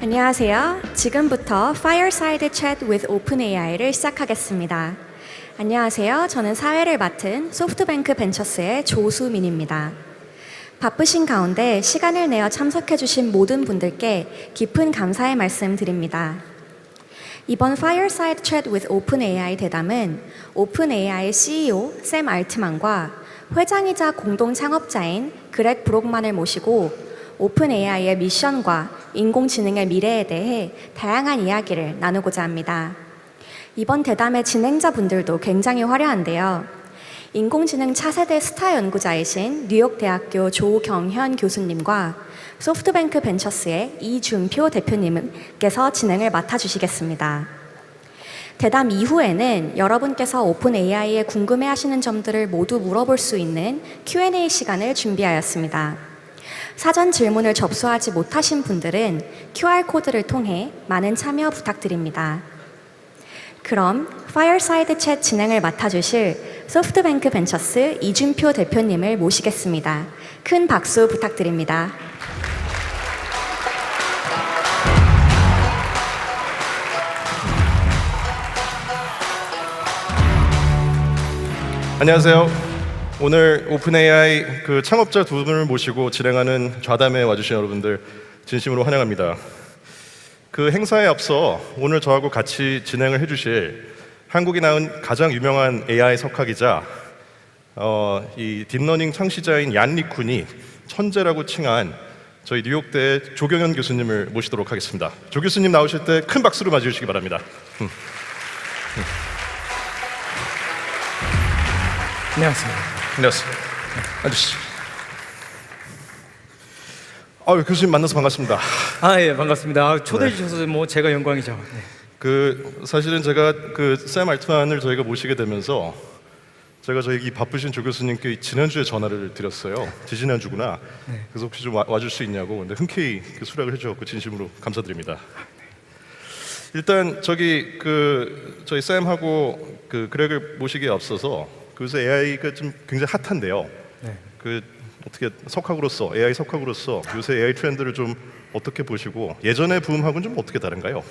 안녕하세요. 지금부터 Fireside Chat with OpenAI를 시작하겠습니다. 안녕하세요. 저는 사회를 맡은 소프트뱅크 벤처스의 조수민입니다. 바쁘신 가운데 시간을 내어 참석해주신 모든 분들께 깊은 감사의 말씀 드립니다. 이번 Fireside Chat with OpenAI 대담은 오픈AI CEO 샘 알트만과 회장이자 공동 창업자인 그렉 브록만을 모시고 오픈AI의 미션과 인공지능의 미래에 대해 다양한 이야기를 나누고자 합니다. 이번 대담의 진행자분들도 굉장히 화려한데요. 인공지능 차세대 스타 연구자이신 뉴욕대학교 조경현 교수님과 소프트뱅크 벤처스의 이준표 대표님께서 진행을 맡아주시겠습니다. 대담 이후에는 여러분께서 오픈AI에 궁금해하시는 점들을 모두 물어볼 수 있는 Q&A 시간을 준비하였습니다. 사전 질문을 접수하지 못하신 분들은 QR코드를 통해 많은 참여 부탁드립니다. 그럼 파이어사이드 챗 진행을 맡아주실 소프트뱅크 벤처스 이준표 대표님을 모시겠습니다. 큰 박수 부탁드립니다. 안녕하세요. 오늘 오픈AI 창업자 두 분을 모시고 진행하는 좌담에 와주신 여러분들 진심으로 환영합니다. 그 행사에 앞서 오늘 저하고 같이 진행을 해주실 한국이 낳은 가장 유명한 AI 석학이자 이 딥러닝 창시자인 얀리 쿤이 천재라고 칭한 저희 뉴욕대 조경현 교수님을 모시도록 하겠습니다. 조 교수님 나오실 때 큰 박수로 맞이해주시기 바랍니다. 안녕하세요. 안녕하세요. 앉으시죠. 교수님 만나서 반갑습니다. 예, 반갑습니다. 초대해 주셔서 제가 영광이죠. 네. 사실은 제가 샘 알트만을 저희가 모시게 되면서 제가 이 바쁘신 조 교수님께 지난주에 전화를 드렸어요. 지지난주구나. 네. 그래서 혹시 좀 와줄 수 있냐고. 근데 흔쾌히 수락을 해주셨고 진심으로 감사드립니다. 일단 저희 샘하고 그렉을 모시기에 앞서서 요새 AI가 좀 굉장히 핫한데요. 네. 어떻게 AI 석학으로서 요새 AI 트렌드를 좀 어떻게 보시고 예전의 붐하고는 좀 어떻게 다른가요?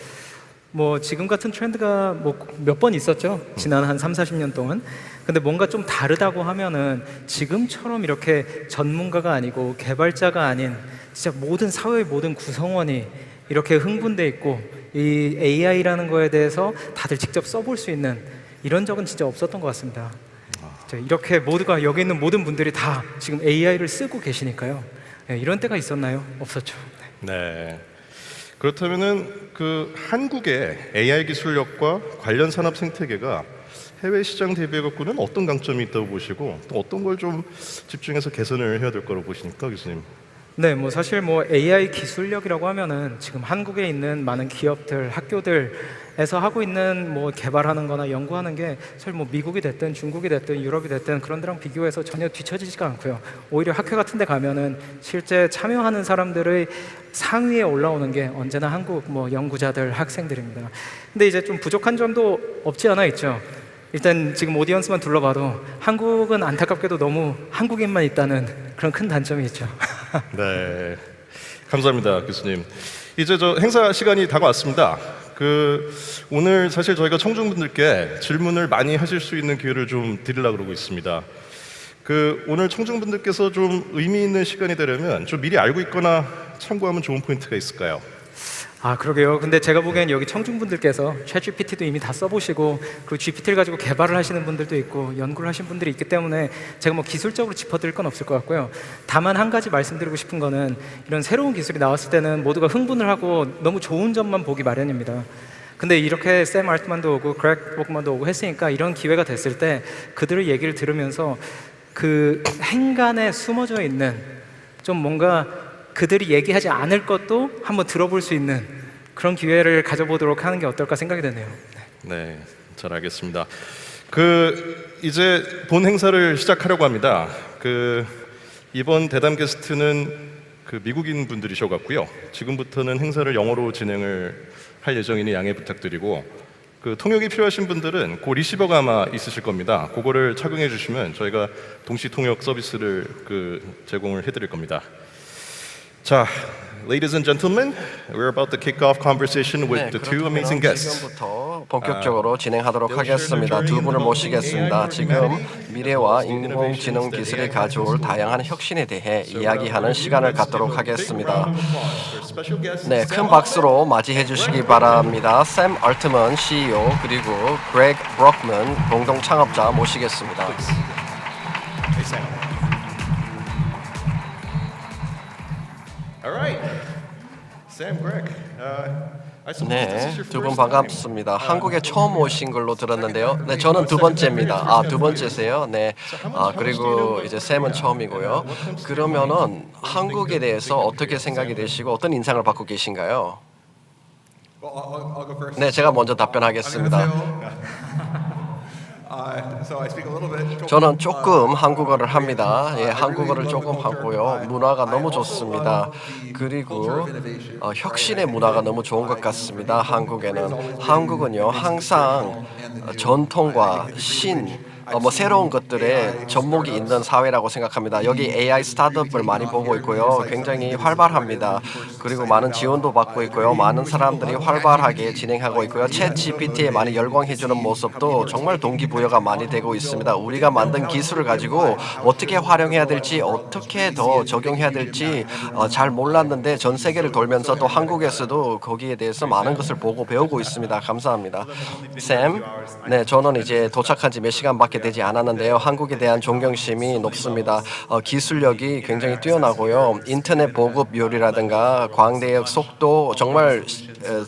지금 같은 트렌드가 몇 번 있었죠. 지난 한 30-40년 동안. 근데 뭔가 좀 다르다고 하면은 지금처럼 이렇게 전문가가 아니고 개발자가 아닌 진짜 모든 사회의 모든 구성원이 이렇게 흥분돼 있고 이 AI라는 거에 대해서 다들 직접 써볼 수 있는 이런 적은 진짜 없었던 것 같습니다. 이렇게 모두가 여기 있는 모든 분들이 다 지금 AI를 쓰고 계시니까요. 네, 이런 때가 있었나요? 없었죠. 네. 그렇다면은 한국의 AI 기술력과 관련 산업 생태계가 해외 시장 대비해 갖고는 어떤 강점이 있다고 보시고 또 어떤 걸 좀 집중해서 개선을 해야 될 거라고 보십니까, 교수님? 네, 사실 AI 기술력이라고 하면은 지금 한국에 있는 많은 기업들, 학교들에서 하고 있는 개발하는 거나 연구하는 게 사실 미국이 됐든 중국이 됐든 유럽이 됐든 그런 데랑 비교해서 전혀 뒤처지지가 않고요. 오히려 학회 같은 데 가면은 실제 참여하는 사람들의 상위에 올라오는 게 언제나 한국 연구자들, 학생들입니다. 근데 이제 좀 부족한 점도 없지 않아 있죠. 일단 지금 오디언스만 둘러봐도 한국은 안타깝게도 너무 한국인만 있다는 그런 큰 단점이 있죠. 네, 감사합니다, 교수님. 이제 행사 시간이 다가왔습니다. 오늘 사실 저희가 청중분들께 질문을 많이 하실 수 있는 기회를 좀 드리려고 그러고 있습니다. 오늘 청중분들께서 좀 의미 있는 시간이 되려면 좀 미리 알고 있거나 참고하면 좋은 포인트가 있을까요? 그러게요. 근데 제가 보기엔 여기 청중분들께서 챗GPT도 이미 다 써보시고 그리고 GPT를 가지고 개발을 하시는 분들도 있고 연구를 하신 분들이 있기 때문에 제가 기술적으로 짚어드릴 건 없을 것 같고요. 다만 한 가지 말씀드리고 싶은 거는 이런 새로운 기술이 나왔을 때는 모두가 흥분을 하고 너무 좋은 점만 보기 마련입니다. 근데 이렇게 샘 알트만도 오고 그렉 브록만도 오고 했으니까 이런 기회가 됐을 때 그들의 얘기를 들으면서 행간에 숨어져 있는 좀 뭔가 그들이 얘기하지 않을 것도 한번 들어볼 수 있는 그런 기회를 가져보도록 하는 게 어떨까 생각이 되네요. 네, 잘 알겠습니다. 이제 본 행사를 시작하려고 합니다. 이번 대담 게스트는 미국인 분들이셔 갖고요. 지금부터는 행사를 영어로 진행을 할 예정이니 양해 부탁드리고 통역이 필요하신 분들은 리시버가 아마 있으실 겁니다. 그거를 착용해 주시면 저희가 동시 통역 서비스를 제공을 해드릴 겁니다. 자, Ladies and gentlemen, we're about to kick off conversation with the two amazing guests. 지금부터 본격적으로 진행하도록 하겠습니다. 두 분을 모시겠습니다. 지금 미래와 인공지능 기술이 가져올 다양한 혁신에 대해 이야기하는 시간을 갖도록 하겠습니다. 네, 큰 박수로 맞이해 주시기 바랍니다. 샘 얼트먼 CEO 그리고 그레그 브록먼 공동 창업자 모시겠습니다. Hey, Sam. All right, Sam, Greg. I suppose this is 네, your 두 분 first time. 반갑습니다. 한국에 처음 오신 걸로 들었는데요. 네, 저는 두 번째입니다. 두 번째세요? 네. 그리고 이제 샘은 처음이고요. 그러면은 한국에 대해서 어떻게 생각이 되시고 어떤 인상을 받고 계신가요? 네, 제가 먼저 답변하겠습니다. 저는 조금 한국어를 합니다. 예, 한국어를 조금 하고요. 문화가 너무 좋습니다. 그리고 혁신의 문화가 너무 좋은 것 같습니다. 한국은요 항상 전통과 새로운 것들에 접목이 있는 사회라고 생각합니다. 여기 AI 스타트업을 많이 보고 있고요. 굉장히 활발합니다. 그리고 많은 지원도 받고 있고요. 많은 사람들이 활발하게 진행하고 있고요. 챗 GPT에 많이 열광해주는 모습도 정말 동기부여가 많이 되고 있습니다. 우리가 만든 기술을 가지고 어떻게 활용해야 될지, 어떻게 더 적용해야 될지 잘 몰랐는데 전 세계를 돌면서 또 한국에서도 거기에 대해서 많은 것을 보고 배우고 있습니다. 감사합니다. 샘, 네, 저는 이제 도착한 지 몇 시간밖에 되지 않았는데요. 한국에 대한 존경심이 높습니다. 기술력이 굉장히 뛰어나고요. 인터넷 보급률이라든가 광대역 속도 정말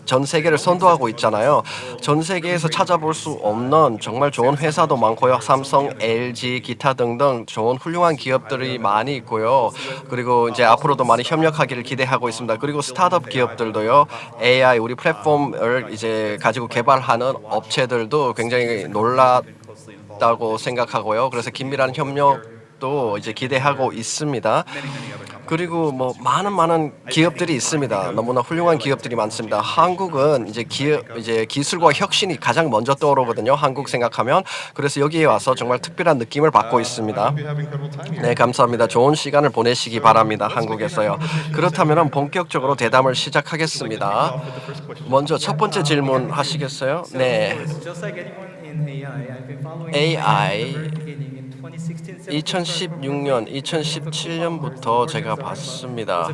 전 세계를 선도하고 있잖아요. 전 세계에서 찾아볼 수 없는 정말 좋은 회사도 많고요. 삼성, LG, 기타 등등 좋은 훌륭한 기업들이 많이 있고요. 그리고 이제 앞으로도 많이 협력하기를 기대하고 있습니다. 그리고 스타트업 기업들도요. AI 우리 플랫폼을 이제 가지고 개발하는 업체들도 굉장히 놀랐다고 생각하고요. 그래서 긴밀한 협력도 이제 기대하고 있습니다. 그리고 많은 기업들이 있습니다. 너무나 훌륭한 기업들이 많습니다. 한국은 이제 기술과 혁신이 가장 먼저 떠오르거든요. 한국 생각하면. 그래서 여기에 와서 정말 특별한 느낌을 받고 있습니다. 네, 감사합니다. 좋은 시간을 보내시기 바랍니다. 한국에서요. 그렇다면 본격적으로 대담을 시작하겠습니다. 먼저 첫 번째 질문 하시겠어요? 네. AI 2016년, 2017년부터 제가 봤습니다.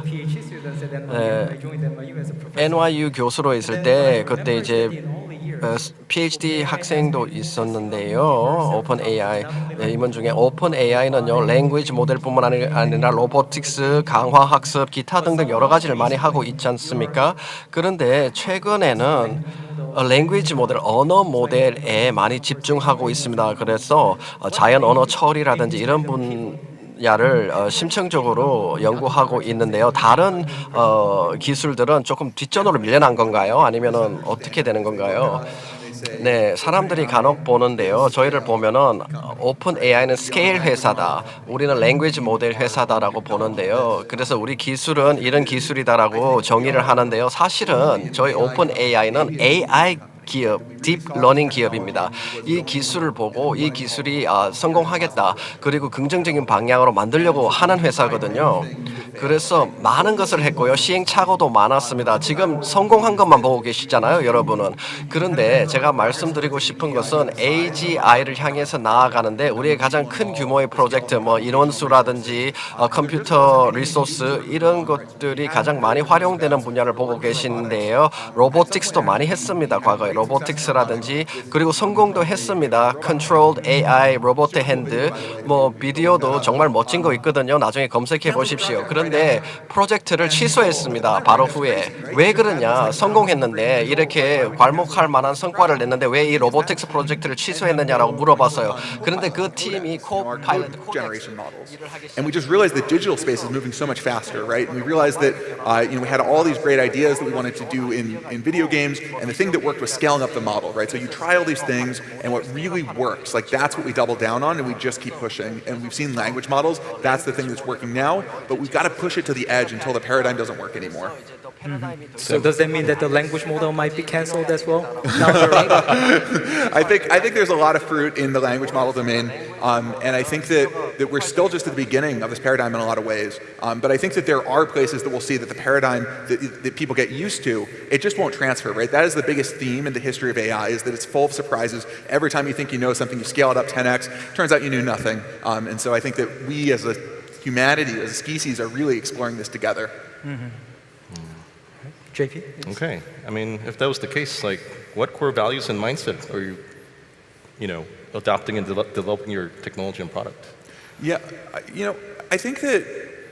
NYU 교수로 있을 때 그때 이제 PhD 학생도 있었는데요. 오픈AI 임원 중에 오픈AI는요 랭귀지 모델뿐만 아니라 로보틱스, 강화 학습, 기타 등등 여러 가지를 많이 하고 있지 않습니까? 그런데 최근에는 랭귀지 모델, 언어 모델에 많이 집중하고 있습니다. 그래서 자연 언어 처리라든지 이런 분야를 심층적으로 연구하고 있는데요. 다른 기술들은 조금 뒷전으로 밀려난 건가요? 아니면은 어떻게 되는 건가요? 네, 사람들이 간혹 보는데요. 저희를 보면은 오픈 AI는 스케일 회사다. 우리는 랭귀지 모델 회사다라고 보는데요. 그래서 우리 기술은 이런 기술이다라고 정의를 하는데요. 사실은 저희 오픈 AI는 AI 기업, 딥러닝 기업입니다. 이 기술을 보고 이 기술이 성공하겠다. 그리고 긍정적인 방향으로 만들려고 하는 회사거든요. 그래서 많은 것을 했고요. 시행착오도 많았습니다. 지금 성공한 것만 보고 계시잖아요, 여러분은. 그런데 제가 말씀드리고 싶은 것은 AGI를 향해서 나아가는데 우리의 가장 큰 규모의 프로젝트, 인원수라든지 컴퓨터 리소스 이런 것들이 가장 많이 활용되는 분야를 보고 계신데요. 로보틱스도 많이 했습니다, 과거에. 로보틱스라든지 그리고 성공도 했습니다. Controlled AI, 로봇 핸드, 비디오도 정말 멋진 거 있거든요. 나중에 검색해 보십시오. 그런데 프로젝트를 취소했습니다. 바로 후에. 왜 그러냐? 성공했는데 이렇게 괄목할 만한 성과를 냈는데 왜 이 로보틱스 프로젝트를 취소했느냐라고 물어봤어요. 그런데 그 팀이 co-pilot generation models. And we just realized that digital space is moving so much faster, right? And we realized that we had all these great ideas that we wanted to do in video games, and the thing that worked was scaling up the model, right? So you try all these things, and what really works, that's what we double down on, and we just keep pushing. And we've seen language models. That's the thing that's working now, but we've got to push it to the edge until the paradigm doesn't work anymore. So does that mean that the language model might be canceled as well? Down the road? I think there's a lot of fruit in the language model domain, and I think that we're still just at the beginning of this paradigm in a lot of ways. But I think that there are places that we'll see that the paradigm that people get used to, it just won't transfer, right? That is the biggest theme in the history of AI, is that it's full of surprises. Every time you think you know something, you scale it up 10x, turns out you knew nothing. And so I think that we as a humanity, as a species, are really exploring this together. JP? Okay. I mean, if that was the case, like, what core values and mindset are you, adopting and developing your technology and product? Yeah, I think that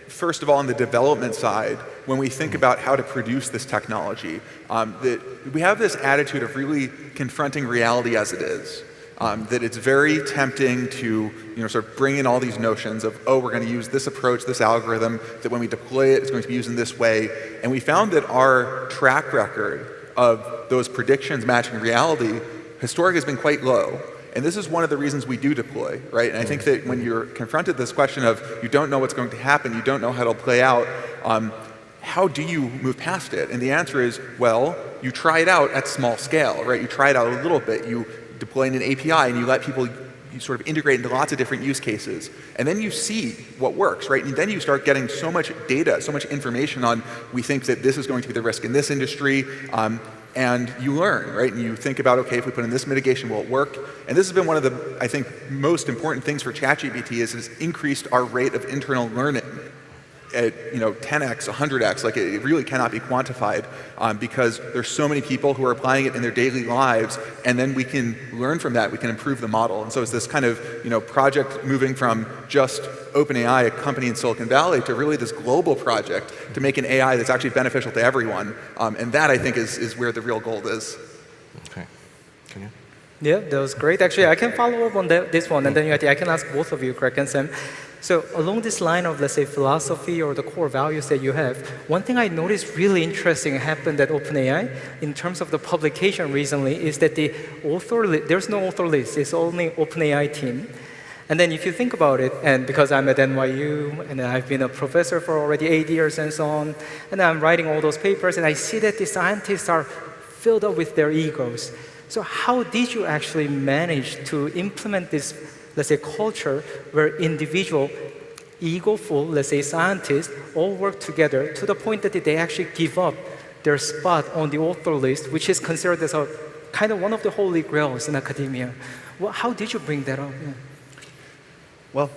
first of all, on the development side, when we think about how to produce this technology, that we have this attitude of really confronting reality as it is. That it's very tempting to sort of bring in all these notions of, oh, we're going to use this approach, this algorithm, that when we deploy it, it's going to be used in this way. And we found that our track record of those predictions matching reality historically has been quite low. And this is one of the reasons we do deploy, right? And I think that when you're confronted this question of you don't know what's going to happen, you don't know how it'll play out, how do you move past it? And the answer is, well, you try it out at small scale, right? You try it out a little bit. You deploy in an API and you let people sort of integrate into lots of different use cases. And then you see what works, right? And then you start getting so much data, so much information on, we think that this is going to be the risk in this industry, and you learn, right? And you think about, okay, if we put in this mitigation, will it work? And this has been one of the, I think, most important things for ChatGPT is it's increased our rate of internal learning at 10x, 100x, like it really cannot be quantified, because there's so many people who are applying it in their daily lives, and then we can learn from that, we can improve the model. And so it's this kind of project moving from just OpenAI, a company in Silicon Valley, to really this global project to make an AI that's actually beneficial to everyone. And that, I think, is where the real goal is. Okay. Can you? Yeah, that was great. Actually, I can follow up on this one, and then I can ask both of you, Greg and Sam. So along this line of, let's say, philosophy or the core values that you have, one thing I noticed really interesting happened at OpenAI in terms of the publication recently is that there's no author list. It's only OpenAI team. And then if you think about it, and because I'm at NYU, and I've been a professor for already 8 years and so on, and I'm writing all those papers, and I see that the scientists are filled up with their egos. So how did you actually manage to implement this, let's say, culture where individual, ego-full, let's say, scientists all work together to the point that they actually give up their spot on the author list, which is considered as a kind of one of the holy grails in academia? Well, how did you bring that up? Yeah. Well,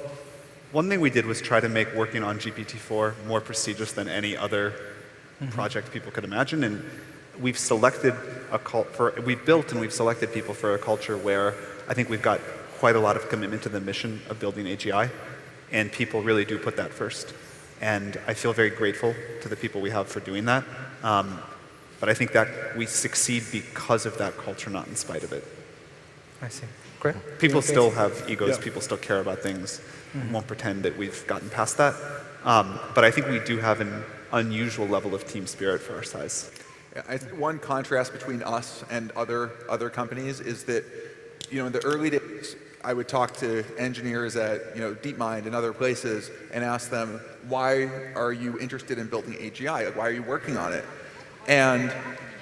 one thing we did was try to make working on GPT-4 more prestigious than any other project people could imagine, and we've selected we've built and we've selected people for a culture where I think we've got quite a lot of commitment to the mission of building AGI, and people really do put that first. And I feel very grateful to the people we have for doing that. But I think that we succeed because of that culture, not in spite of it. I see. Great. People still have egos. People still care about things. Won't pretend that we've gotten past that. But I think we do have an unusual level of team spirit for our size. I think one contrast between us and other companies is that, in the early days, I would talk to engineers at DeepMind and other places and ask them, why are you interested in building AGI? Like, why are you working on it? And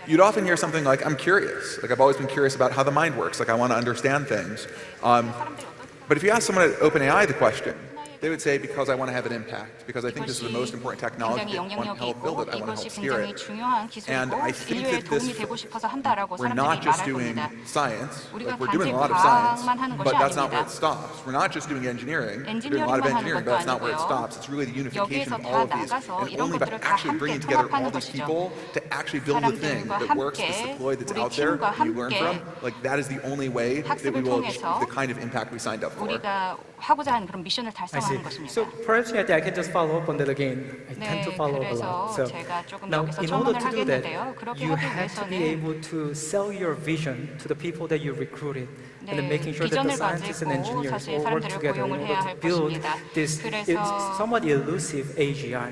you'd often hear something like, I'm curious. Like, I've always been curious about how the mind works. Like, I want to understand things. But if you ask someone at OpenAI the question, they would say, because I want to have an impact, because I think this is the most important technology, I want to help build it, I want to help steer it. And I think that we're not just doing science, like we're doing a lot of science, but that's not where it stops. We're not just doing engineering, we're doing a lot of engineering, but that's not where it stops. It's really the unification of all of these, and only by actually bringing together all these people to actually build the thing that works, that's deployed, that's out there, that you learn from, like that is the only way that we will achieve the kind of impact we signed up for. So perhaps I can just follow up on that again. I tend to follow up a lot. So now, in order to do that, you have to be able to sell your vision to the people that you recruited, and then making sure that the scientists and engineers all work together in order to build this somewhat elusive AGI.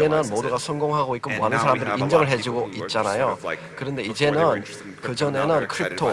이제는 모두가 성공하고 있고 많은 사람들이 인정을 해주고 있잖아요. 그런데 이제는 그전에는 크립토,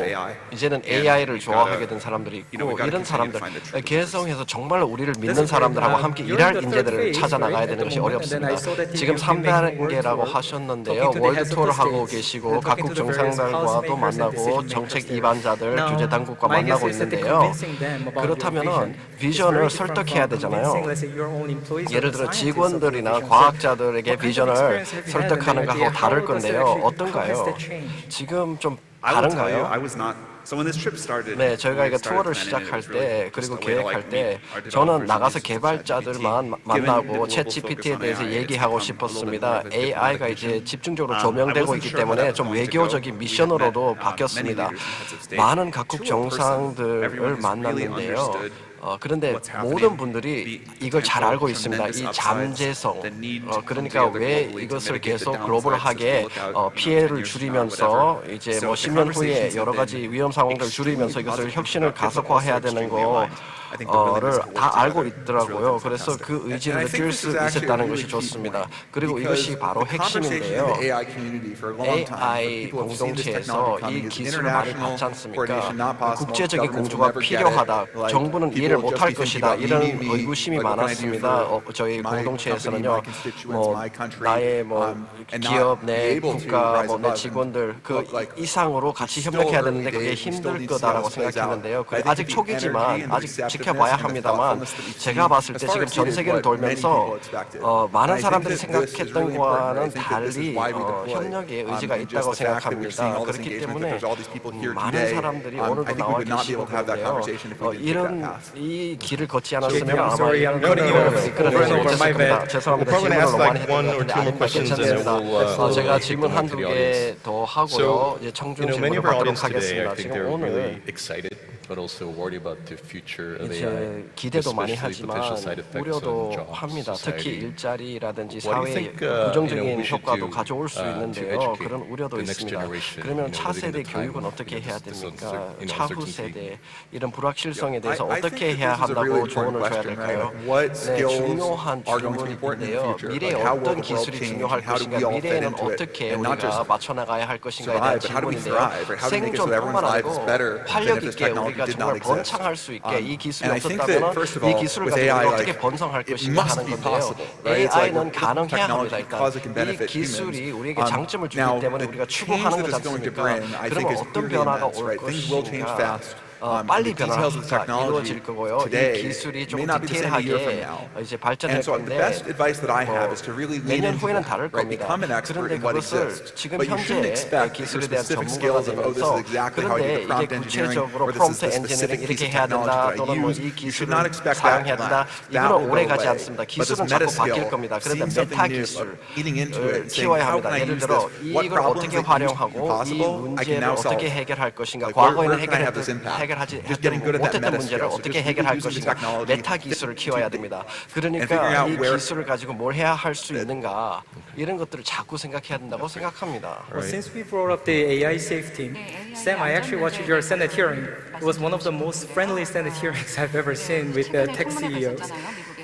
이제는 AI를 좋아하게 된 사람들이 있고 이런 사람들 개성해서 정말 우리를 믿는 사람들하고 함께 일할 인재들을 찾아 나가야 되는 것이 어렵습니다. 지금 3단계라고 하셨는데요. 월드 투어를 하고 계시고 각국 정상들과도 만나고 정책 입안 주관자들, Now, 규제 당국과 my guess 만나고 is that 있는데요. convincing them about your 그렇다면은 vision is 비전을 very different 설득해야 from 되잖아요. convincing, let's say, your own employees or 예를 the 들어 scientists of your 직원들이나 vision. So 과학자들에게 what kind of 비전을 experience have you had in 설득하는 the 것하고 idea? 다를 How does that 건데요. actually- how has 어떤가요? that changed? 지금 좀 I will tell you, 다른가요? I was not. So when this trip started, 네, 저희가 when we 이거 started 투어를 planning it, it 시작할 was really 때 just 그리고 a way to, like, 계획할 때 meet our 저는 developers 나가서 and users of 개발자들만 ChatGPT. 만나고 Given the 챗 global GPT에 focus on 대해서 AI, it's 얘기하고 become a little bit 싶었습니다. more of a different AI가 이제 mission. 집중적으로 I 조명되고 wasn't 있기 sure how 때문에 that 좀 was going to go. 외교적인 We had 미션으로도 met, many 바뀌었습니다. leaders and heads of state. 많은 각국 To a person, 정상들을 everyone has really 만났는데요. understood 그런데 what's happening, 모든 분들이 the 이걸 잘 potential 알고 있습니다. 이 tremendous upsides, 잠재성, the need to come 그러니까 together 왜 globally to 이것을 mitigate the 계속 downsides 글로벌하게 as we look out, 피해를 10 years from now, 줄이면서 whatever. 이제 So 뭐 the 10년 후에 conversations 여러 have 가지 been 위험 상황들을 extremely 줄이면서 이것을 positive, 혁신을 productive, but 가속화해야 also 되는 extremely 거 aligned. I think the willingness to 다 work 알고 together is 있더라고요. really 그래서 fantastic. 그 의지를 And I 느낄 think 수 this is actually 있었다는 a 것이 really key 좋습니다. point, 그리고 because 이것이 바로 the conversation in 핵심인데요. the AI community for a long time, AI people have seen this 공동체에서 technology 이 coming as 기술을 많이 international 받지 않습니까? coordination not possible. 국제적인 Governments will 공조가 never get it. 필요하다. Like, 정부는 people 이해를 will just 못할 be thinking 것이다. about 이런 me, 의구심이 like, what can I do 많았습니다. for 저희 my 공동체에서는요. company, my constituents, 뭐 my country, 나의 뭐 and 기업 not be 내 able to 국가 rise 뭐 내 above 직원들 and 그 look like 이상으로 같이 still 협력해야 early 되는데 그게 days, we still 힘들 need to see how 거다라고 this plays out. 생각했는데요. But I think 아직 the 초기지만 energy and the 아직 지켜봐야 receptiveness and the 합니다만 thoughtfulness that we've 제가 seen 봤을 때 has far 지금 전 exceeded 세계를 what many 돌면서 people expected. And 많은 I think 사람들이 that this is 생각했던 really important. I 거와는 think that this is 달리 why we deploy. 협력의 의지가 And 있다고 just the fact that we're seeing 생각합니다. all this 그렇기 engagement, that 때문에 there's all these people here 많은 today, 사람들이 I 오늘도 think we 나와 would not be able 계시고 to have that 그런데요. conversation if we didn't take that 이런 path. 이 길을 걷지 JP, 않았으면 I'm 아마 sorry, I'm cutting you off over and over. My bad. 죄송합니다. We're probably gonna ask 질문을 많이 like one or 했던 것 two more 같은데 questions and 괜찮습니다. then we'll 제가 take 질문 them 한두 to the audience. 개 더 하고요. So, 이제 청중 many 질문을 of our 받도록 audience today, 하겠습니다. I think 지금 they're 오늘 really excited, but also worried about the future of AI, 이제 기대도 많이 especially 하지만 potential side effects on 우려도 jobs, 합니다. 특히 society. 일자리라든지 What do you 사회에 think, 부정적인 we should 효과도 do, 가져올 수 to 있는데요. educate 그런 우려도 the next 있습니다. generation, 그러면 living 차세대 in the time 교육은 of, 어떻게 해야 this 됩니까? uncertainty. 차후 세대 이런 불확실성에 대해서 I think 어떻게 that 해야 this is a really 한다고 조언을 important 줘야 question, right? 될까요? Like, what 네, skills 중요한 are going to be important in the 질문인데요. future? 미래에 Like, how will 어떤 the world 기술이 change? 중요할 How do 것인가, we all fit 미래에는 into it? 어떻게 And not 우리가 just 맞춰 나가야 할 것인가에 대한 survive, but how do we 질문인데요. thrive? Right? How do we make it so that 생존뿐만 everyone's life is 아니고 better than 활력 if this 있게 technology 우리가 did 정말 not exist? 번창할 수 있게 이 기술이 And I think 없었다면 that first of 이 all, 기술을 with 가지고 AI, 우리가 어떻게 like, 번성할 it 것인가 must 하는 be 건데요. possible, right? It's like AI는 가능해야 합니다. technology, 일단 because it can 이 benefit 기술이 humans. 우리에게 장점을 주기 Now, 때문에 the 우리가 change 추구하는 that 거지 it's going to 않습니까? bring, I think, 그러면 is 어떤 clearly 변화가 immense, 올 right? Things will change 것인가? fast. 빨리 The details of 변화가 technology 이루어질 거고요. 이 today 기술이 may 조금 not be the same a year from 디테일하게 now. 이제 발전할 And so the 건데 best advice that I have is to really lean 몇년 into 후에는 that, 다를 right? 겁니다. Become an expert 그런데 in what 그것을 exists. 지금 But you shouldn't 현재 expect that your 기술에 대한 specific 전문가가 skills of, oh, this 되면서 is exactly how I do 그런데 the prompt 이게 engineering, 구체적으로 or this is 프롬프트 the 엔지니어링 specific piece 이렇게 of 해야 된다 technology that I 또는 뭐 use. 이 You should 기술을 not expect that 사용해야 to 된다. last. That 이거는 will go 오래 가지 away. 않습니다. But this 기술은 meta 자꾸 바뀔 skill, 겁니다. 그런데 seeing something 메타 new, 기술 eating into it, and saying, 키워야 how 합니다. can I 예를 use 들어 this? What 이걸 problems 어떻게 that used to be 활용하고 이 impossible, I can 문제를 now solve. 어떻게 해결할 것인가, Like, 과거에는 where can I have this impact? 해결하지 Just getting good at that 못했던 meta 문제를 skill. So 어떻게 just really 해결할 using the 것인가, technology 메타 기술을 키워야 됩니다. figuring 그러니까 out 이 where- 기술을 가지고 뭘 해야 할 수 있는가 이런 것들을 자꾸 생각해야 된다고 생각합니다. Well, since we brought up the AI safety, Sam, I actually watched your Senate hearing. It was one of the most friendly Senate hearings I've ever seen with tech CEOs.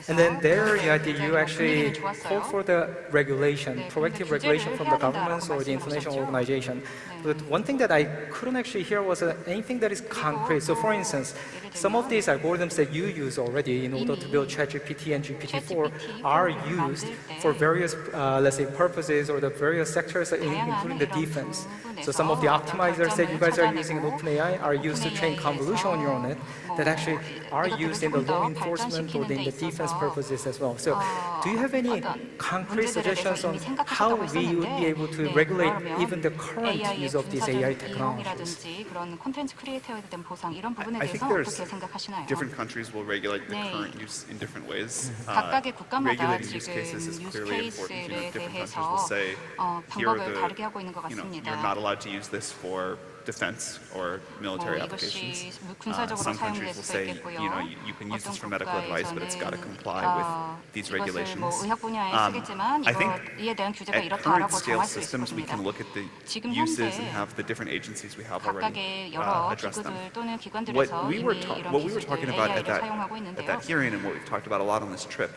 And then there, you actually called for the regulation, proactive regulation from the governments or the international organization. But one thing that I couldn't actually hear was anything that is concrete. So for instance, some of these algorithms that you use already in order to build ChatGPT and GPT-4 are used for various, let's say, purposes or the various sectors, including the defense. So some of the optimizers that you guys are using in OpenAI are used to train convolution on neural net that actually are used in the law enforcement or in the defense purposes as well. So do you have any concrete suggestions on how we would be able to regulate even the current use of these AI technologies? I think there's different countries will regulate the current use in different ways. 각각의 국가마다 Regulating use 지금 cases is use clearly important. You know, 케이스에 different countries 대해서 will say, here are 방법을 다르게 하고 있는 것 the, 같습니다. you're not allowed to use this for defense or military 이것이 applications. 군사적으로 Some 사용될 countries will 수도 say, 있겠고요. you can use this for medical advice, but it's got to comply with these 이것을 regulations. 뭐 의학 분야에 쓰겠지만 I think 이에 대한 규제가 at 이렇다라고 current scale 정할 수 systems, we 있습니다. can look at the 지금 uses and 현재 have the different agencies we have already 각각의 여러 address them. 기구들 또는 What 기관들에서 we 이미 were 이런 what we were 기술들 talking about AI를 사용하고 at 있는데요. that hearing and what we've talked about a lot on this trip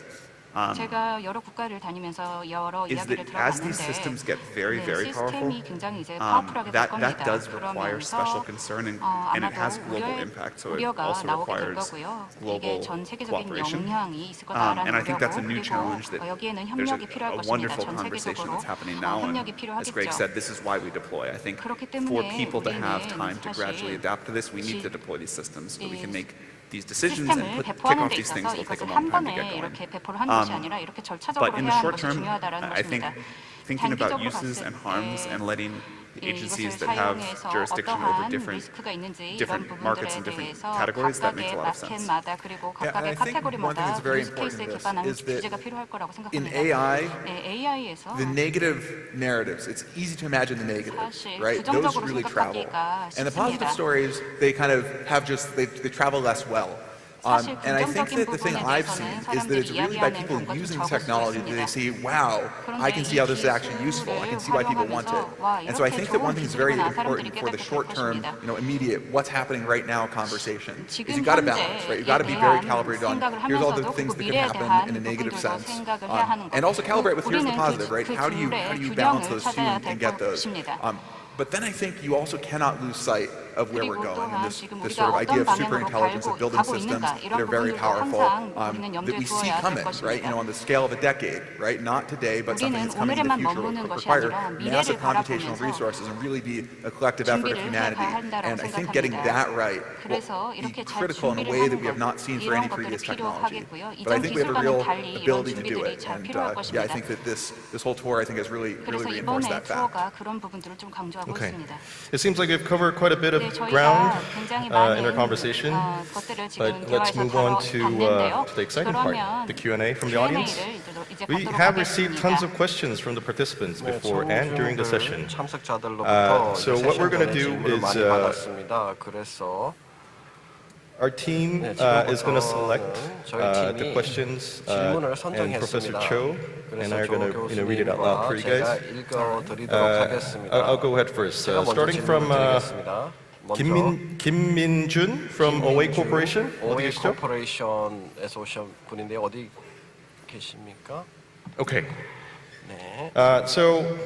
제가 여러 국가를 다니면서 여러 is 이야기를 that as these 들어봤는데 systems get very, very powerful, 시스템이 굉장히 이제 파워풀하게 될 that 겁니다. does require special 그러면서 concern and it has 아마도 global impact. So it 우려가 also 나오게 될 requires 거고요. 이게 global 전 세계적인 cooperation. 영향이 있을 And 거다라는 I think that's a 우려고 new 그리고 challenge that 여기에는 there's 협력이 필요할 a 것입니다. wonderful 전 conversation 세계적으로 that's happening now. And 협력이 as Greg 필요하겠죠. said, this is why we deploy. I think 그렇기 for 때문에 people to have 우리는 time to gradually 사실 adapt to this, we need to deploy these systems so that we can make these decisions 시스템을 and kick 배포하는 off 데 these things. 있어서 Will take a 이것을 long 한 time to get 번에 going. 이렇게 배포를 하는 것이 아니라 이렇게 절차적으로 But in the 해야 하는 short 것이 term, 중요하다는 I think 것입니다. thinking about 단기적으로 uses 봤을 and harms 때 and letting the 이것을 agencies that have 사용해서 jurisdiction over 어떠한 different 리스크가 있는지 이런 different markets 부분들에 and different 대해서 categories, that makes 각각의 a lot of sense. 마켓마다 그리고 Yeah, and I 각각의 think one thing 카테고리마다 that's very 유즈 케이스에 important in this 기반한 is that 규제가 필요할 거라고 In 생각합니다. AI, AI에서 the negative narratives, it's easy to imagine the negative, 사실 right? Those 부정적으로 really travel. 생각하기가 And the positive 쉽습니다. stories, they kind of have just, they travel less well. 사실 And I think 긍정적인 that the thing 부분에 I've 대해서는 seen is that it's 사람들이 really by 이야기하는 people 경우가 좀 using 적을 수 technology that they 있습니다. see, wow, I can see how this is actually useful. I can see why people want it. And so I think that one thing that's very important for the short term, immediate, what's happening right now conversation is you've got to balance, right? You've got to be very calibrated on here's all the things that can happen in a negative sense, and also calibrate with here's the positive, right? How do you balance those two and get those? But then I think you also cannot lose sight of where we're going and this sort of idea of superintelligence, of building systems that are very powerful, that we see coming, right? On the scale of a decade, right? Not today, but something that's coming in the future will require massive computational resources and really be a collective effort of humanity. And I think getting that right will be critical in a way that we have not seen for any previous technology. But I think we have a real ability to do it. And yeah, I think that this whole tour, I think, has really 그래서 reinforced 이번에 that fact. 투어가 그런 부분들을 좀 강조하고 Okay. 있습니다. It seems like we've covered quite a bit of 네, ground 저희가 굉장히 in our 많은 conversation, 것들을 but 지금 let's 대화에서 move on to 다뤘는데요. the exciting part, 그러면 the Q&A from the audience. Q&A를 이제 We 받도록 have received tons of 하겠습니다. questions from the participants before and during the session. 참석자들로부터 So what we're going to do 질문을 is 많이 받았습니다. 그래서 our team is going to select the questions, and Professor Cho and I are going to read it out loud for you guys. I'll go ahead first. Starting from 김민준 from OA Corporation. 어디 OA 계시죠? 코퍼레이션에서 오신 분인데 어디 계십니까? Okay. 네. So,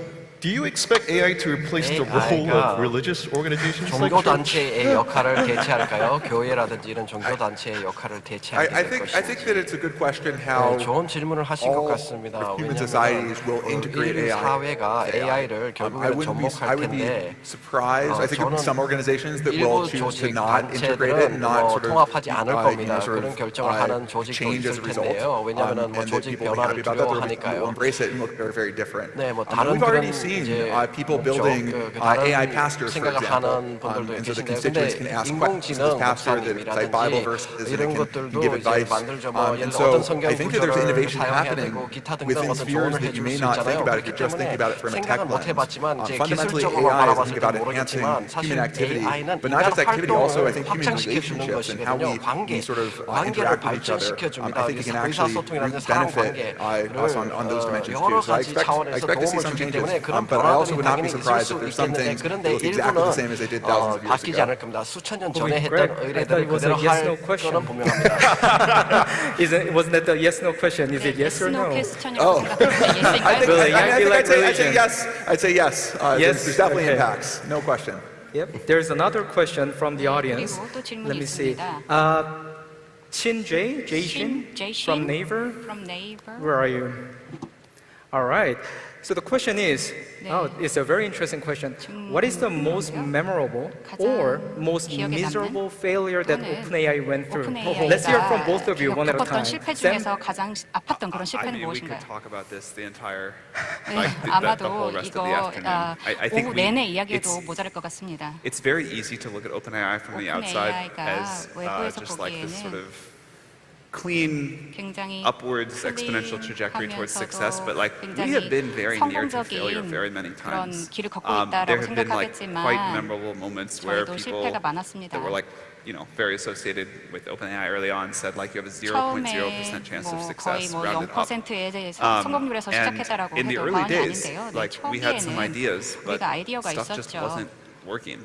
do you expect AI to replace the role of religious organizations like 종교 church? 단체의 역할을 대체할까요? 교회라든지 이런 종교 단체의 역할을 대체하게 I 될 think that 것인지. it's a good question how 좋은 질문을 하신 것 같습니다. human 왜냐하면 societies will integrate 인류 AI. 사회가 AI를 I 결국에는 wouldn't 접목할 be 텐데 surprised. I think 저는 some organizations that will 일부 choose to 조직 not integrate it, 단체들은 not sort of 통합하지 않을 겁니다. sort 그런 of 결정을 하는 조직도 change as 있을 a result. 텐데요. 왜냐하면 And that 조직 people will be happy 변화를 about that. There will 두려워하니까요. embrace it and look very, very different. 네, 뭐 And 다른 we've already 그런 seen 이제 people building AI pastors, for 생각을 example, 하는 분들도 and so the 계신데요. constituents can 근데 ask questions to 인공지능 this pastor that cite Bible verses and 이런 can 것들도 give 이제 advice. 만들죠. 뭐 예를 And 들어 so 어떤 성경 I think that there's 구절을 innovation 사용해야 happening 되고 기타 등등 within 어떤 spheres 조언을 that you 해줄 may 수 not think 있잖아요. about if 그렇기 you're just thinking 때문에 about it from a tech 생각은 못 lens. 해봤지만 이제 Fundamentally, 기술적으로 AI is 바라봤을 thinking 때 about enhancing 모르겠지만 사실 human activity, AI는 but not just 인간 activity, also I think 활동을 human 확장시켜주는 relationships and how 것이거든요. we sort of 관계를 interact with each other. 발전시켜줍니다. I think it can actually 의사소통이라든지 사람 benefit 관계를 us on those dimensions 여러 too. So I 가지 expect 차원에서 to see 도움을 some 주기 changes, 때문에 그런 but I also 변화들이 would not be 당연히 있을 surprised 수 if there's some 있겠는데 things that 그런데 look exactly the 일부는 same as they did thousands of years 바뀌지 ago. 않을 겁니다. 수천 년 전에 Greg, 했던 I thought 의뢰들을 it was a 그대로 yes, 할 no question. 거는 분명합니다. Wasn't that the yes no question? Is it yes or no? 퀘스천이라고 생각하는데 예스인가요? Really? I feel like think I'd say religion. yes. I'd say yes. Yes, There's definitely okay. impacts, no question. Yep. There's another question from the audience. 그리고 또 질문이 Let me see. 있습니다. Chin J, Shin from Naver. from Naver. Where are you? All right. So the question is, 네. it's a very interesting question. What is the most memorable or most 기억에 miserable failure that 또는 OpenAI went through? 오픈AI가 Let's hear from both of you one at a 겪었던 time. 실패 Sam? 중에서 가장 아팠던 그런 I 실패는 mean, we 무엇인가요? could talk about this the entire, 네, like the 아마도 whole rest of 이거 the afternoon. I think 오후 내내 이야기해도 it's 모자랄 것 같습니다. it's very easy to look at OpenAI from the outside OpenAI가 as 외부에서 just like this sort 보기에는 of clean 굉장히 upwards exponential trajectory towards success, but like we have 굉장히 been very near to failure 성공적인 very many 그런 times. 길을 걷고 There 있다라고 have been like quite 생각하겠지만 memorable moments where 저희도 people 실패가 많았습니다. that were like very associated with OpenAI early on said like you have a 처음에 0.0% chance of 뭐 거의 success 뭐 rounded up. 0%에 대해서 성공률에서 And 시작했다라고 in the 해도 early 과언이 days, 아닌데요. 네, like we had some 초기에는 ideas, but 우리가 아이디어가 stuff just 있었죠. wasn't working.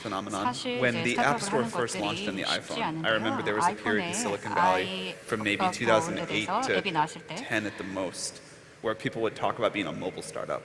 phenomenon. 사실 When 이제 the App 스타트업을 Store 하는 first launched in 것들이 the 쉽지 iPhone, I remember there was a period in 않은데요. Silicon Valley from maybe 아이폰에 2008 대해서 앱이 to 나왔을 때 10 at the most, where people would talk about being a mobile startup.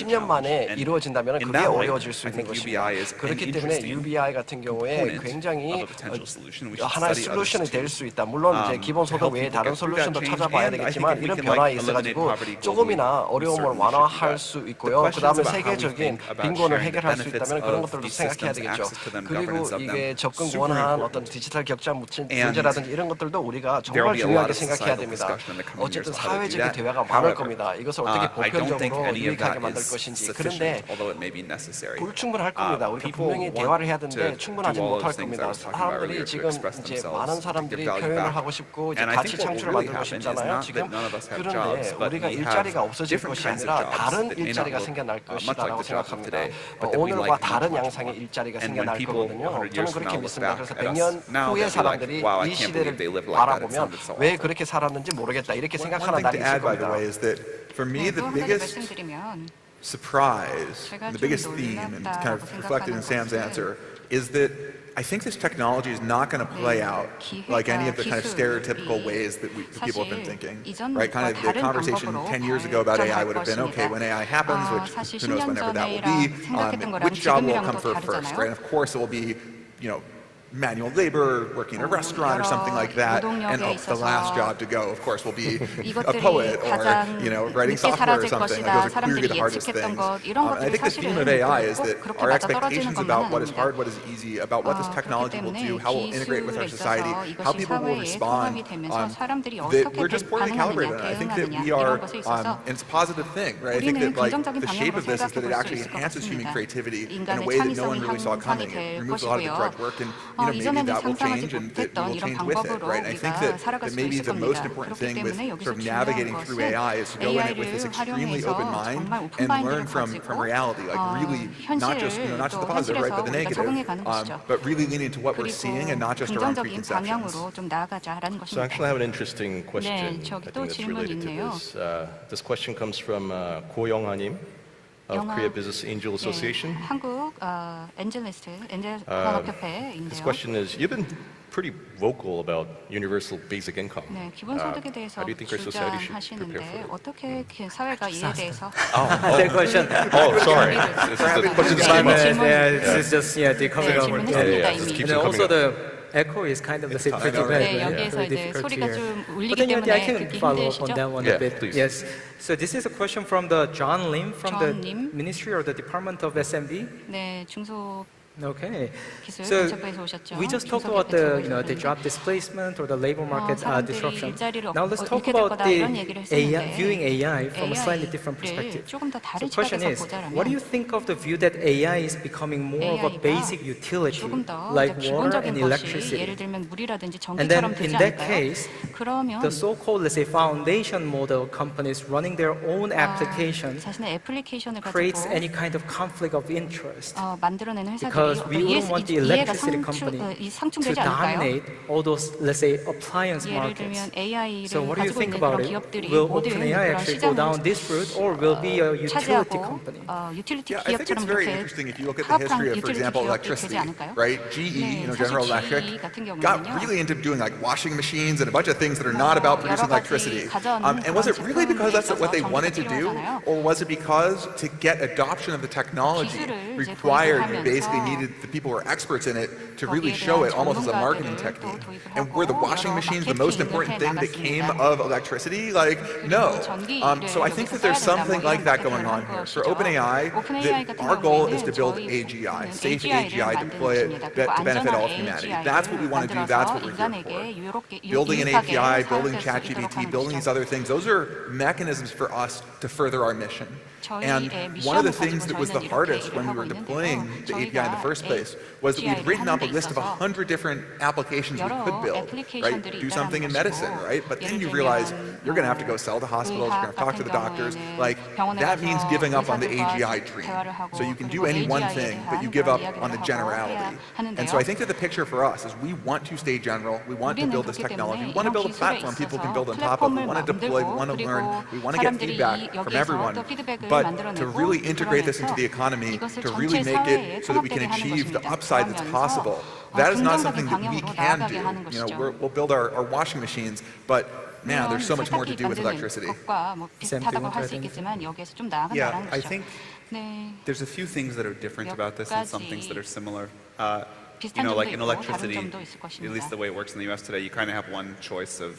10년 만에 이루어진다면 In 그게 that light, 어려워질 수 I 있는 think 것입니다. UBI is an 그렇기 때문에 interesting UBI 같은 경우에 component 굉장히 of a potential solution. We should 하나의 study others 솔루션이 될 too. 수 있다. 물론 이제 To 기본소득 help 외에 people 다른 get through that 솔루션도 change. 찾아봐야 And I think 되겠지만 if we 이런 can, 변화에 like, 있어가지고 eliminate poverty globally, 조금이나 we 어려움을 certainly should do 완화할 that. 수 The 있고요. questions 그 다음에 about how we 세계적인 think about 빈곤을 sharing the 해결할 수 benefits 있다면 그런 of 것들도 these 생각해야 systems, 되겠죠. access to them, 그리고 governance of 이게 them, 접근 super 원한 important. 어떤 디지털 격차 And 문제라든지 이런 것들도 우리가 there will 정말 be a lot 중요하게 of 생각해야 societal 됩니다. discussion in the coming years 어쨌든 on how to do 사회적인 that. 대화가 많을 However, 겁니다. 이것을 어떻게 I don't think 보편적으로 any of 유익하게 that 만들 is 것인지. sufficient, 그런데 although it may be necessary. 불충분할 겁니다. 우리가 People 분명히 want 대화를 해야 to 되는데 do 충분하지 all 못할 those things I 겁니다. was talking about 사람들이 earlier to 지금 express 이제 themselves, 많은 to 사람들이 give value 표현을 back. 하고 싶고 이제 And I 가치 think what 창출을 will really 만들고 happen is 싶잖아요. not 지금 that none of us have 그런데 jobs, but 우리가 we 일자리가 have 없어질 different 것이 kinds of 아니라 jobs 다른 that may not 일자리가 look 생겨날 much like 것이라고 the jobs of 생각합니다. today, but that we 오늘과 like 다른 much, much 양상의 more. 일자리가 And when 생겨날 people 거거든요. 100 저는 years from 그렇게 now look 믿습니다. back 그래서 at 100년 us now, 후의 they'll be like, 사람들이 wow, I 이 can't 시대를 believe they lived like that. It 바라보면 sounded so 왜 awful. 그렇게 살았는지 모르겠다 이렇게 One 생각하는 thing 날이 to 있을 add, by the 겁니다. way, is that for me, 네, the 또 한 가지 biggest 말씀드리면 surprise, 제가 the 좀 biggest theme, and it's kind of 놀랍다고 reflected in 생각하는 Sam's 것은 answer, is that I think this technology is not going to play out like any of the kind of stereotypical ways that people have been thinking. Right? Kind of the conversation 10 years ago about AI would have been, okay, when AI happens, which who knows whenever that will be, which job will come first, right? And of course it will be, manual labor, working in a restaurant or something like that, and the last job to go, of course, will be a poet or writing software or something. Like those are clearly the hardest things. And I think the theme of AI is that our expectations about what is hard, what is easy, about what this technology will do, how it will integrate with our society, how people will respond, that we're just poorly calibrated. And I think that we are, and it's a positive thing, right? I think that the shape of this is that it actually enhances human creativity in a way that no one really saw coming. It removes a lot of the drudge work, and maybe that will change and that we will change with it, right? I think that maybe the most important thing with sort of navigating through AI is to go in it with this extremely open mind and learn from reality, like really not just the positive, right, but the negative, but really lean into what we're seeing and not just our own preconceptions. So actually, I have an interesting question. 네, I think 저기 또 that's 질문 related to 있네요. this. This question comes from 고영하님 of Korea Business Angel Association. 한국 엔젤 His 산업협회인데요. question is, you've been pretty vocal about universal basic income. 네, 기본소득에 대해서 How do you think our society should prepare 주장하시는데 for it? 어떻게 사회가 이에 대해서 That question. Oh, sorry. The question's came up. This is just the coming up. 질문했습니다, This 이미. keeps And on also coming up. the echo is kind of, let's say, pretty know, bad. right? 네, right? 여기에서 Very 이제 difficult to 소리가 hear. 좀 But 울리기 then I 때문에 can 듣기 follow up on 힘드시죠? that one Yeah, a bit. please. Yes. So this is a question from the John Lim from the John Lim. Ministry or the Department of SMB. 네, 중소 Okay. 기술 So 정책부에서 오셨죠. we just talked 중소기업 about the 벤처부에서 job displacement or the labor market 사람들이 disruption. 일자리를 Now let's talk 잃게 될 about 거다 이런 얘기를 the AI, 했었는데 viewing AI from a slightly different AI를 perspective. 조금 더 So 다른 the question 시각에서 is, 보자면 what do you think of the view that AI is becoming more of a AI가 basic utility, 조금 더 like 이제 water 기본적인 and 것이 electricity? 예를 들면 물이라든지 And then 전기처럼 되지 in that 않을까요? case, 그러면 the so-called, let's say, foundation model companies running their own application 자신의 애플리케이션을 creates 가지고 any kind of conflict of interest. 만들어내는 회사들이 Because we wouldn't want the 이해가 electricity company to 상충되지 않을까요? dominate all those, let's say, appliance 예를 markets. 들면 AI를 So what do you 가지고 think 있는 about 그런 it? 기업들이 Will 모든 OpenAI 그런 actually go down 시장을 this route, or will be a utility 차지하고 company? 유틸리티 Yeah, I think it's 기업처럼 very 이렇게 interesting if you look at the 파업한 history of, for 유틸리티 example, 기업이 electricity, 되지 않을까요? right? GE, 네, General 사실 Electric, GE 같은 got 경우는요. really into doing like washing machines and a bunch of things that are not about producing 여러 가지 electricity. 가전 And was it really 제품에 because that's what they 있어서 wanted to do, 전기가 or was it because to get adoption of the technology 기술을 이제 required, 도입하면서 basically needed the people who are experts in it to really 거기에 show it 대한 almost as a marketing 전문가들을 technique? 또 도입을 And were the 하고 washing 여러 machines the most 마케팅을 important thing that came 해나갔습니다. of electricity? Like, no. So I think that there's something like that going on here. For OpenAI, that our goal is to build AGI, safe AGI, deploy it to benefit all of humanity. That's what we want to do. That's what we're here for. Building an API, building ChatGPT, building these other things, those are mechanisms for us to further our mission. And one of the things that was the hardest when we were deploying the API in the first place was that we'd written up a list of 100 different applications we could build, right? Do something in medicine, right? But then you realize you're going to have to go sell to hospitals, you're going to have to talk to the doctors. Like, that means giving up on the AGI dream. So you can do any one thing, but you give up on the generality. And so I think that the picture for us is we want to stay general, we want to build this technology, we want to build a platform people can build on top of, we want to deploy, we want to learn, we want to get feedback from everyone. But to really integrate this into the economy, to really make it so that we can achieve the upside that's possible, that is not something that we can do. We'll build our washing machines, but man, there's so much more to do with electricity. Yeah, I think there's a few things that are different about this and some things that are similar. Like in electricity, at least the way it works in the US today, you kind of have one choice of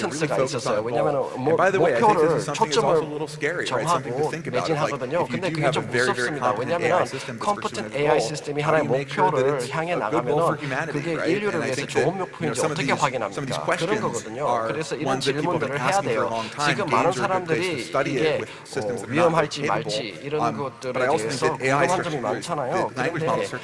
컴피턴스가 focus on 있었어요. a 왜냐하면 goal. And by the way, I think this 목표를 is something that's also a little scary, right? Something to 정하고 think about. Like, 매진하거든요. if you 근데 do 그게 have a 좀 very, very 무섭습니다. competent 왜냐하면 AI system that's 컴퓨터 pursuing a AI goal, 시스템이 how do 하나의 you make sure that 목표를 it's 향해 a good goal for 나가면은 humanity, 그게 right? 인류를 And I 위해서 think 좋은 that, 목표인지 some of 어떻게 these 확인합니까? questions 그런 거거든요. are 그래서 이런 ones that people have 질문들을 been 해야 asking for 돼요. a long time. 지금 많은 Games are a good 사람들이 place to study 이게 it with systems that are not 위험할지 capable. 말지 이런 것들에 But I also think 대해서 that AI 궁금한 점이 structures, 많잖아요. the language model 그런데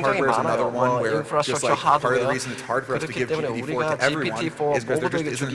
굉장히 hardware is another 많아요. one where just 인프라스트럭처 like part of the 하드웨어. reason it's hard for us to 그렇기 give 때문에 GPT-4 우리가 to everyone GPT-4 is because there just 모두에게 isn't 주기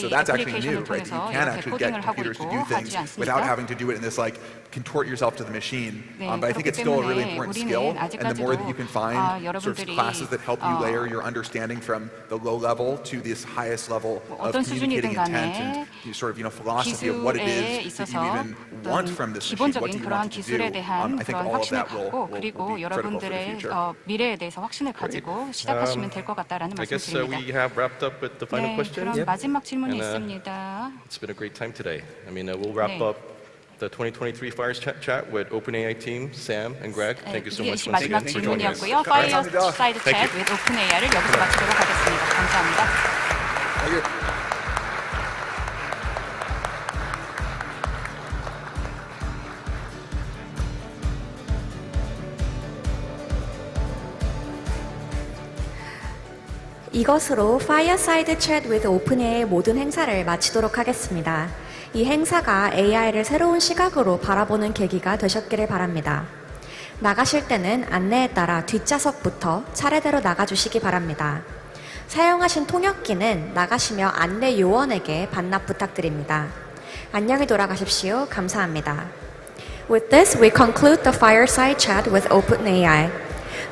so that's actually 애플리케이션을 new, right? That you 통해서 can 이렇게 actually get 코딩을 하고 computers to 있고 do things 하지 without 않습니까? having to do it in this like contort yourself to the machine. 네, But I think 그렇기 it's still a really 때문에 important 우리는 skill, and the more that 아직까지도 you can find sort of 여러분들이 classes that help you layer your understanding from the low level to this highest level of 어떤 communicating 수준이든 intent 간에 and the sort of philosophy of what it 기술에 is that 있어서 you even want from this machine. What do 기본적인 you 그러한 want it to do? 기술에 대한 I think 그런 all of 확신을 that will 갖고 be 그리고 critical for the 여러분들의 future. 미래에 대해서 확신을 가지고 시작하시면 될 것 같다라는 I guess we 말씀드립니다. have wrapped up with the final 네, question. 그럼 마지막 질문이 And, 있습니다. It's been a great time today. I mean, we'll wrap 네. up the 2023 Fireside Chat with OpenAI team, Sam and Greg. Thank you so 이게 much once 마지막 again for joining us. 질문이었고요. Fireside Chat with OpenAI를 여기서 마치도록 하겠습니다. 감사합니다. 이것으로 Fireside Chat with OpenAI의 모든 행사를 마치도록 하겠습니다. 이 행사가 AI를 새로운 시각으로 바라보는 계기가 되셨기를 바랍니다. 나가실 때는 안내에 따라 뒷좌석부터 차례대로 나가주시기 바랍니다. 사용하신 통역기는 나가시며 안내 요원에게 반납 부탁드립니다. 안녕히 돌아가십시오. 감사합니다. With this, we conclude the Fireside Chat with OpenAI.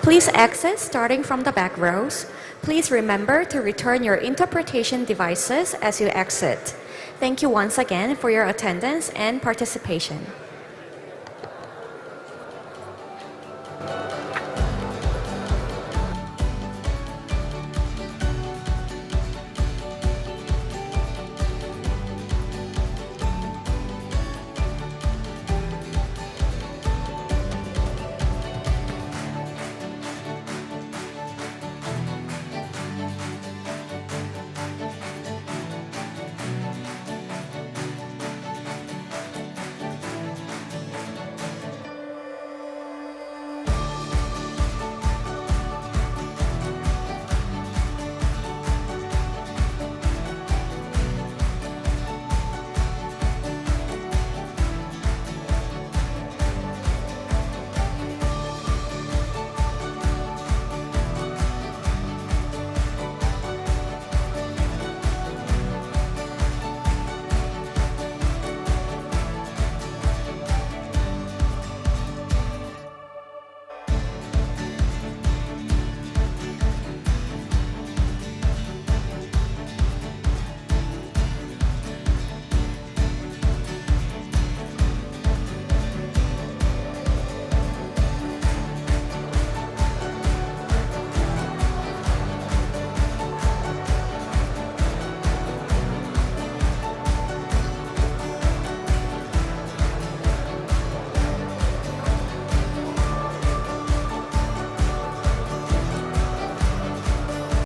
Please exit starting from the back rows. Please remember to return your interpretation devices as you exit. Thank you once again for your attendance and participation.